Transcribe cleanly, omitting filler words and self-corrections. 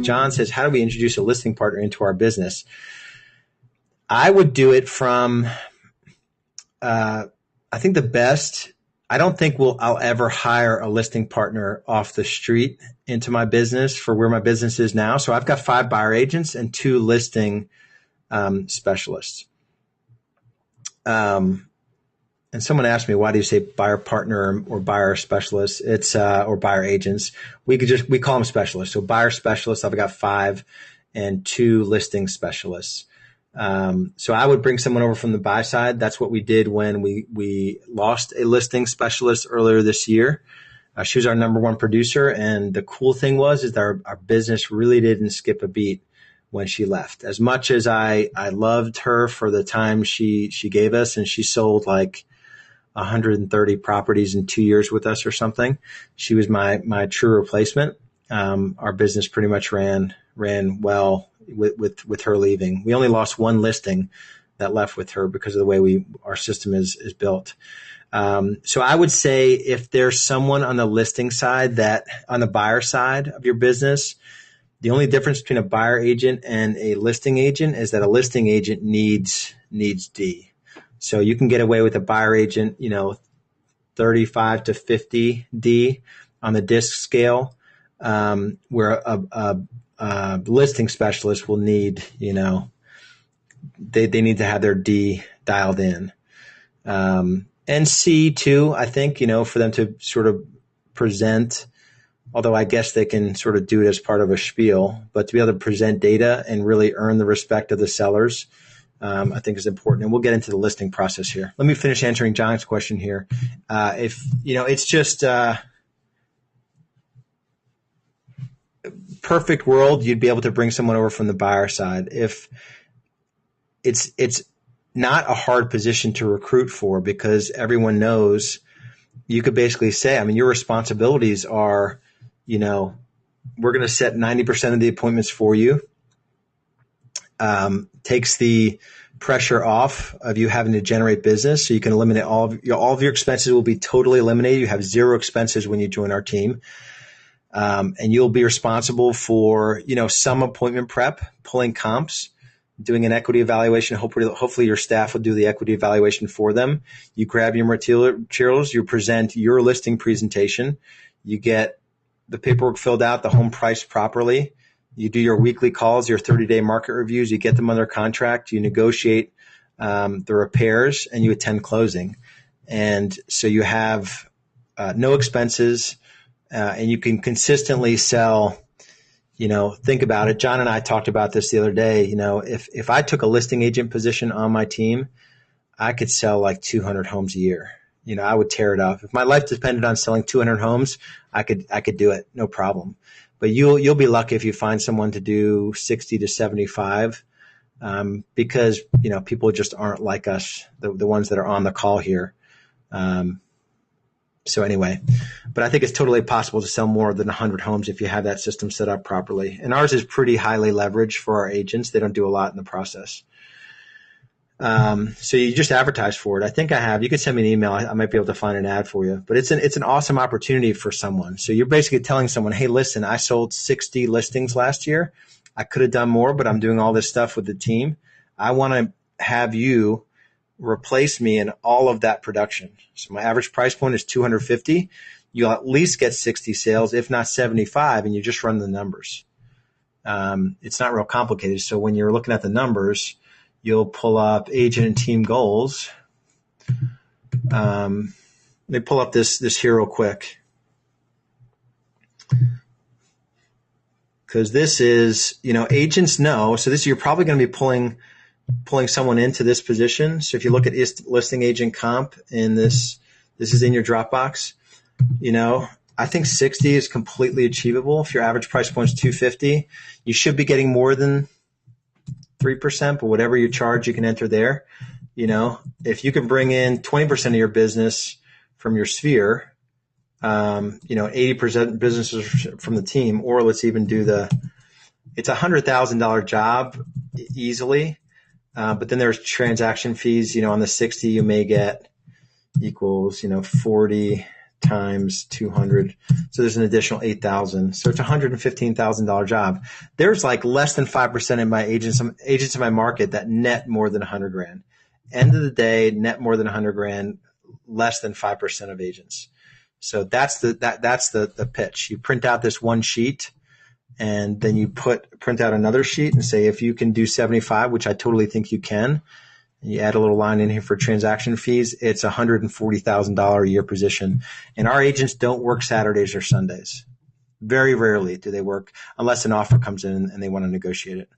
John says, how do we introduce a listing partner into our business? I would do it from, I think the best, I don't think I'll ever hire a listing partner off the street into my business for where my business is now. So I've got 5 buyer agents and 2 listing specialists. And someone asked me, why do you say buyer partner or buyer specialist? It's, or buyer agents. We call them specialists. So buyer specialists, I've got 5 and 2 listing specialists. So I would bring someone over from the buy side. That's what we did when we lost a listing specialist earlier this year. She was our number 1 producer. And the cool thing is that our business really didn't skip a beat when she left. As much as I loved her for the time she gave us, and she sold like 130 properties in 2 years with us or something. She was my true replacement. Our business pretty much ran well with her leaving. We only lost 1 listing that left with her because of the way our system is built. So I would say if there's someone on the listing side on the buyer side of your business, the only difference between a buyer agent and a listing agent is that a listing agent needs D. So you can get away with a buyer agent, 35 to 50 D on the DISC scale, where a listing specialist will need, they need to have their D dialed in. And C too, I think, for them to sort of present, although I guess they can sort of do it as part of a spiel, but to be able to present data and really earn the respect of the sellers, I think is important. And we'll get into the listing process here. Let me finish answering John's question here. It's just perfect world, you'd be able to bring someone over from the buyer side. If it's not a hard position to recruit for, because everyone knows, you could basically say, your responsibilities are, we're going to set 90% of the appointments for you. Takes the pressure off of you having to generate business. So you can eliminate all of your expenses will be totally eliminated. You have 0 expenses when you join our team. And you'll be responsible for, some appointment prep, pulling comps, doing an equity evaluation. Hopefully your staff will do the equity evaluation for them. You grab your materials, you present your listing presentation, you get the paperwork filled out, the home priced properly. You do your weekly calls, your 30-day market reviews, you get them under contract, you negotiate the repairs, and you attend closing. And so you have no expenses, and you can consistently sell. Think about it. John and I talked about this the other day. If I took a listing agent position on my team, I could sell like 200 homes a year. I would tear it up. If my life depended on selling 200 homes, I could do it, no problem. But you'll be lucky if you find someone to do 60 to 75, because people just aren't like us, the ones that are on the call here. So anyway, but I think it's totally possible to sell more than 100 homes if you have that system set up properly. And ours is pretty highly leveraged for our agents. They don't do a lot in the process. So you just advertise for it. I think I have. You can send me an email. I might be able to find an ad for you. But it's an awesome opportunity for someone. So you're basically telling someone, hey, listen, I sold 60 listings last year. I could have done more, but I'm doing all this stuff with the team. I want to have you replace me in all of that production. So my average price point is $250. You'll at least get 60 sales, if not 75, and you just run the numbers. It's not real complicated. So when you're looking at the numbers, you'll pull up agent and team goals. Let me pull up this here real quick, because this is, agents know. So you're probably going to be pulling someone into this position. So if you look at listing agent comp in this is in your Dropbox, I think 60 is completely achievable. If your average price point is $250, you should be getting more than 3%, but whatever you charge, you can enter there. If you can bring in 20% of your business from your sphere, 80% businesses from the team, or let's even do it's $100,000 job easily. But then there's transaction fees, on the 60 you may get equals, 40 times 200. So there's an additional 8,000. So it's a $115,000 job. There's like less than 5% of my agents in my market that net more than 100 grand. End of the day, net more than 100 grand, less than 5% of agents. So that's the pitch. You print out this one sheet, and then you print out another sheet and say, if you can do 75, which I totally think you can, and you add a little line in here for transaction fees, it's a $140,000 a year position. And our agents don't work Saturdays or Sundays. Very rarely do they work unless an offer comes in and they want to negotiate it.